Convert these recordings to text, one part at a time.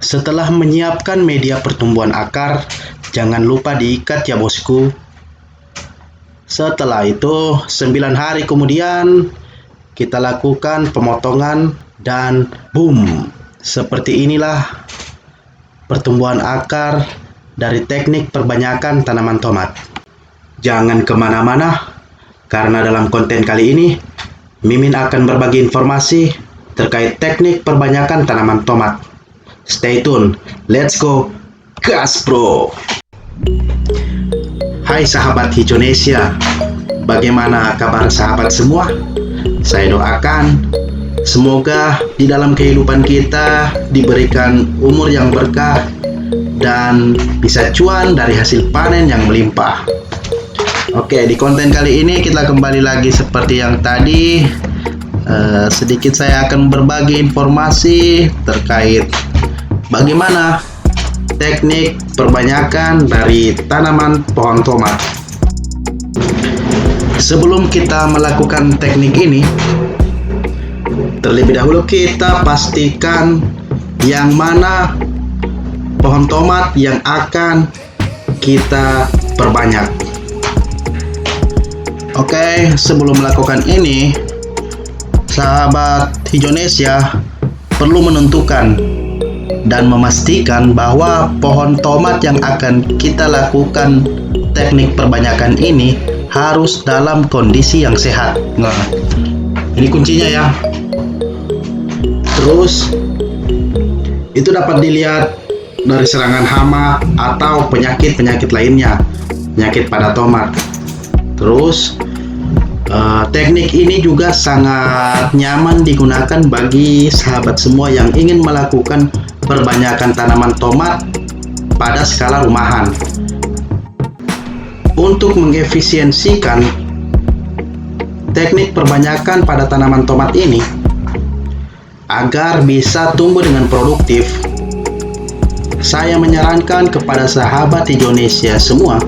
Setelah menyiapkan media pertumbuhan akar, jangan lupa diikat ya bosku. Setelah itu, 9 hari kemudian, kita lakukan pemotongan dan boom. Seperti inilah pertumbuhan akar dari teknik perbanyakan tanaman tomat. Jangan kemana-mana, karena dalam konten kali ini, Mimin akan berbagi informasi terkait teknik perbanyakan tanaman tomat. Stay tune, let's go, gas bro! Hai sahabat Hijaunesia, bagaimana kabar sahabat semua? Saya doakan semoga di dalam kehidupan kita diberikan umur yang berkah dan bisa cuan dari hasil panen yang melimpah. Oke, di konten kali ini kita kembali lagi seperti yang tadi. Sedikit saya akan berbagi informasi terkait bagaimana teknik perbanyakan dari tanaman pohon tomat. Sebelum kita melakukan teknik ini, terlebih dahulu kita pastikan yang mana pohon tomat yang akan kita perbanyak. Oke, sebelum melakukan ini, sahabat Hijaunesia perlu menentukan dan memastikan bahwa pohon tomat yang akan kita lakukan teknik perbanyakan ini harus dalam kondisi yang sehat. Nah, ini kuncinya ya. Terus itu dapat dilihat dari serangan hama atau penyakit-penyakit lainnya, penyakit pada tomat. Terus teknik ini juga sangat nyaman digunakan bagi sahabat semua yang ingin melakukan perbanyakan tanaman tomat pada skala rumahan. Untuk mengefisiensikan teknik perbanyakan pada tanaman tomat ini agar bisa tumbuh dengan produktif, saya menyarankan kepada sahabat Hijaunesia semua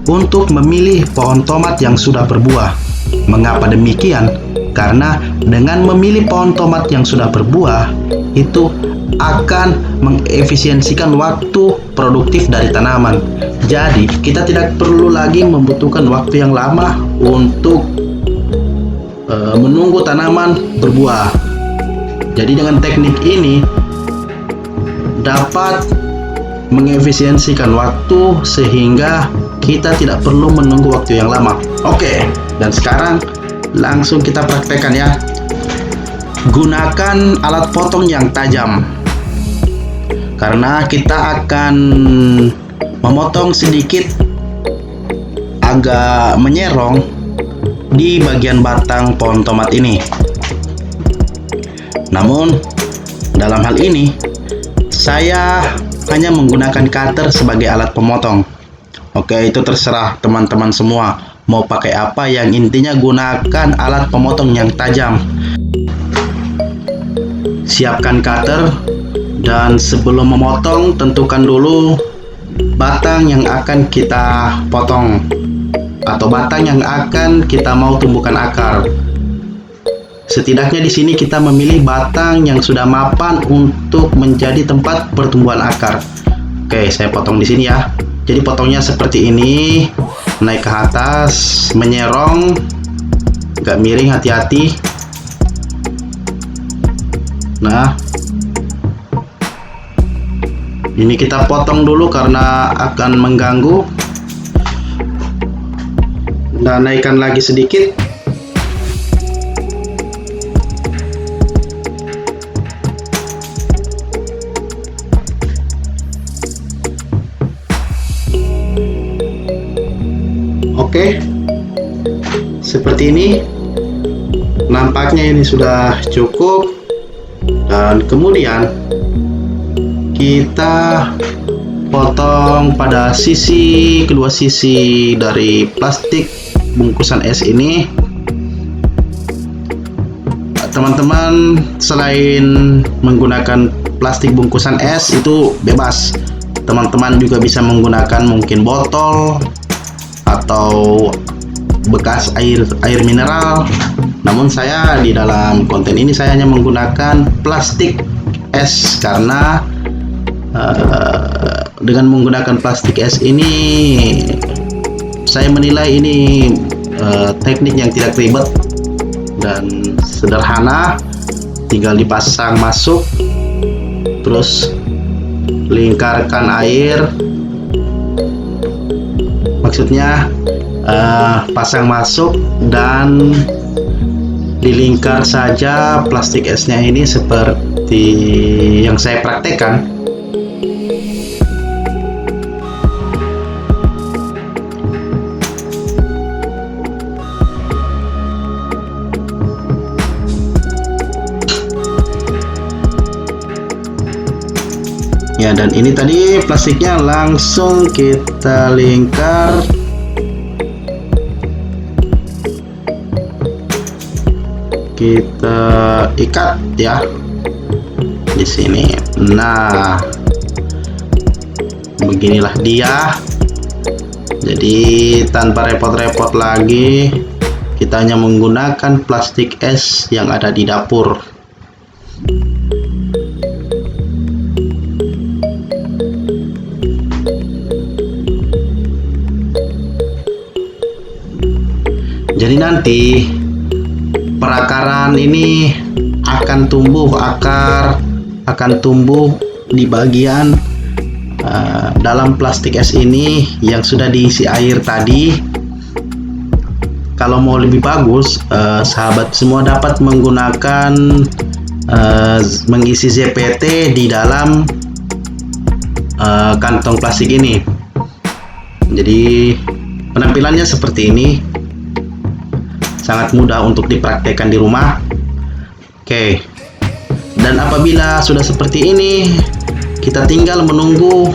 untuk memilih pohon tomat yang sudah berbuah. Mengapa demikian? Karena dengan memilih pohon tomat yang sudah berbuah, itu akan mengefisiensikan waktu produktif dari tanaman. Jadi, kita tidak perlu lagi membutuhkan waktu yang lama untuk menunggu tanaman berbuah. Jadi, dengan teknik ini dapat mengefisiensikan waktu sehingga kita tidak perlu menunggu waktu yang lama. Oke, dan sekarang langsung kita praktekkan ya. Gunakan alat potong yang tajam, karena kita akan memotong sedikit agak menyerong di bagian batang pohon tomat ini. Namun dalam hal ini saya hanya menggunakan cutter sebagai alat pemotong. Oke, itu terserah teman-teman semua mau pakai apa, yang intinya gunakan alat pemotong yang tajam. Siapkan cutter dan sebelum memotong tentukan dulu batang yang akan kita potong atau batang yang akan kita mau tumbuhkan akar. Setidaknya di sini kita memilih batang yang sudah mapan untuk menjadi tempat pertumbuhan akar. Oke, saya potong di sini ya. Jadi potongnya seperti ini, naik ke atas, menyerong, agak miring, hati-hati. Nah, ini kita potong dulu karena akan mengganggu. Dan naikkan lagi sedikit. Oke, seperti ini nampaknya ini sudah cukup. Dan kemudian kita potong pada kedua sisi dari plastik bungkusan es ini. Teman-teman, selain menggunakan plastik bungkusan es itu bebas, teman-teman juga bisa menggunakan mungkin botol atau bekas air mineral. Namun saya di dalam konten ini saya hanya menggunakan plastik es karena Dengan menggunakan plastik es ini, saya menilai ini teknik yang tidak ribet dan sederhana. Tinggal dipasang masuk, terus lingkarkan air, maksudnya pasang masuk dan dilingkar saja plastik esnya ini seperti yang saya praktekkan. Ya, dan ini tadi plastiknya langsung kita lingkar. Kita ikat ya di sini. Nah, beginilah dia. Jadi tanpa repot-repot lagi, kita hanya menggunakan plastik es yang ada di dapur. Jadi nanti perakaran ini akan tumbuh, akar akan tumbuh di bagian dalam plastik es ini yang sudah diisi air tadi. Kalau mau lebih bagus, sahabat semua dapat menggunakan mengisi ZPT di dalam kantong plastik ini. Jadi penampilannya seperti ini. Sangat mudah untuk dipraktekkan di rumah. Oke. Dan apabila sudah seperti ini, kita tinggal menunggu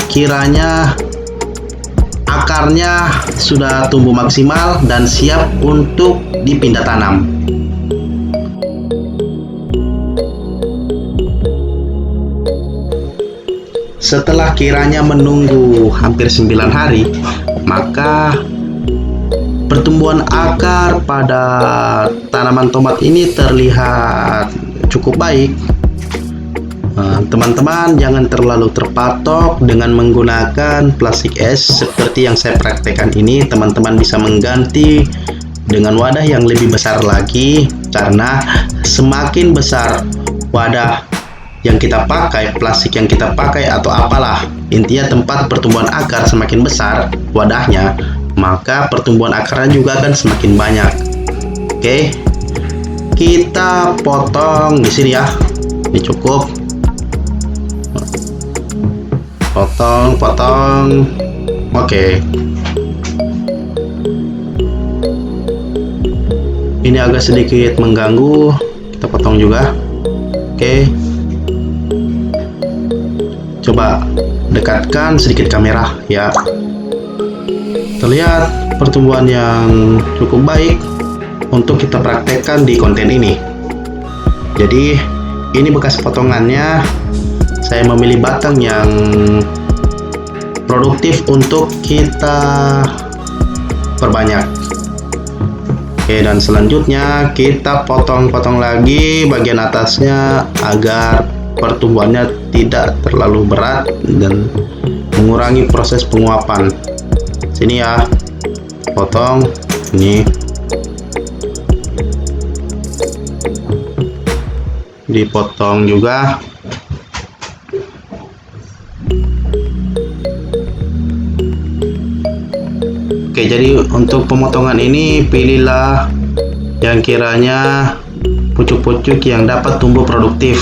kiranya akarnya sudah tumbuh maksimal dan siap untuk dipindah tanam. Setelah kiranya menunggu hampir 9 hari, maka pertumbuhan akar pada tanaman tomat ini terlihat cukup baik. Teman-teman jangan terlalu terpatok dengan menggunakan plastik es seperti yang saya praktekkan ini. Teman-teman bisa mengganti dengan wadah yang lebih besar lagi, karena semakin besar wadah yang kita pakai, plastik yang kita pakai atau apalah, intinya tempat pertumbuhan akar semakin besar wadahnya, maka pertumbuhan akarnya juga akan semakin banyak. Oke, kita potong di sini ya. Ini cukup. Potong. Oke. Ini agak sedikit mengganggu. Kita potong juga. Oke. Coba dekatkan sedikit kamera ya. Terlihat pertumbuhan yang cukup baik untuk kita praktekkan di konten ini. Jadi ini bekas potongannya. Saya memilih batang yang produktif untuk kita perbanyak. Oke, dan selanjutnya kita potong-potong lagi bagian atasnya agar pertumbuhannya tidak terlalu berat dan mengurangi proses penguapan. Sini ya, potong ini, dipotong juga. Oke, jadi untuk pemotongan ini pilihlah yang kiranya pucuk-pucuk yang dapat tumbuh produktif.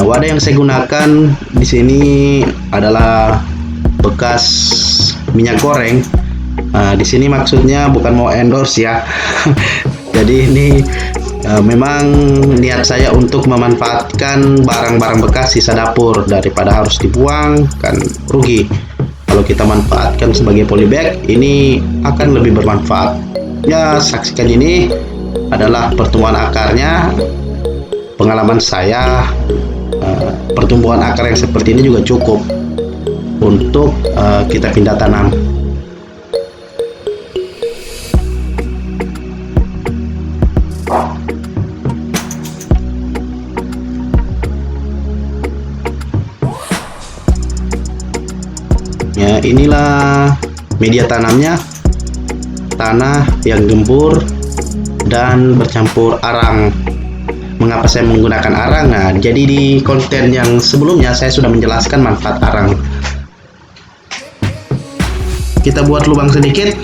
Wadah yang saya gunakan di sini adalah bekas minyak goreng. Di sini maksudnya bukan mau endorse ya. Jadi ini memang niat saya untuk memanfaatkan barang-barang bekas sisa dapur, daripada harus dibuang kan rugi. Kalau kita manfaatkan sebagai polybag, ini akan lebih bermanfaat. Ya, saksikan ini adalah pertumbuhan akarnya. Pengalaman saya, pertumbuhan akar yang seperti ini juga cukup untuk kita pindah tanam. Ya, inilah media tanamnya, tanah yang gembur dan bercampur arang. Mengapa saya menggunakan arang? Nah, jadi di konten yang sebelumnya saya sudah menjelaskan manfaat arang. Kita buat lubang sedikit.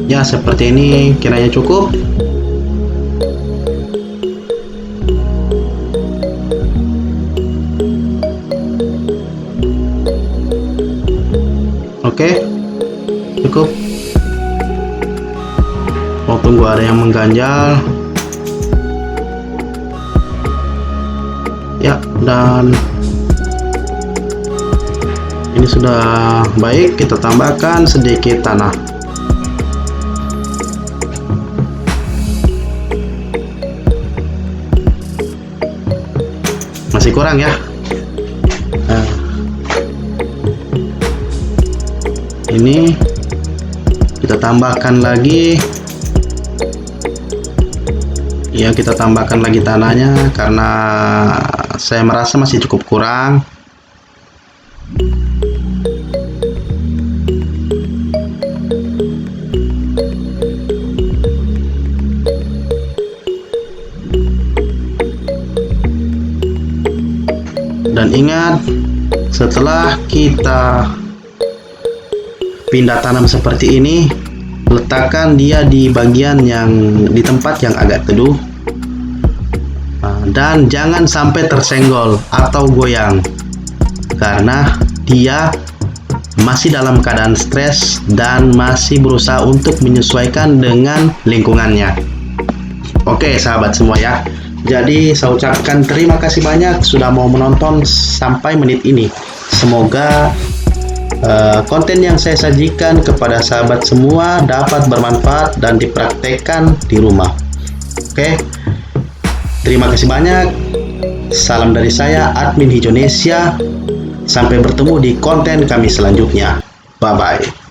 Ya, seperti ini kiranya cukup. Oke, cukup. Mau tunggu ada yang mengganjal. Ya, dan ini sudah baik. Kita tambahkan sedikit tanah. Masih kurang ya. Nah, ini kita tambahkan lagi. Ya, kita tambahkan lagi tanahnya karena saya merasa masih cukup kurang. Dan ingat, setelah kita pindah tanam seperti ini, letakkan dia di bagian yang di tempat yang agak teduh, dan jangan sampai tersenggol atau goyang karena dia masih dalam keadaan stres dan masih berusaha untuk menyesuaikan dengan lingkungannya. Oke sahabat semua ya, jadi saya ucapkan terima kasih banyak sudah mau menonton sampai menit ini. Semoga konten yang saya sajikan kepada sahabat semua dapat bermanfaat dan dipraktekkan di rumah. Oke, terima kasih banyak. Salam dari saya, Admin Hijaunesia. Sampai bertemu di konten kami selanjutnya. Bye-bye.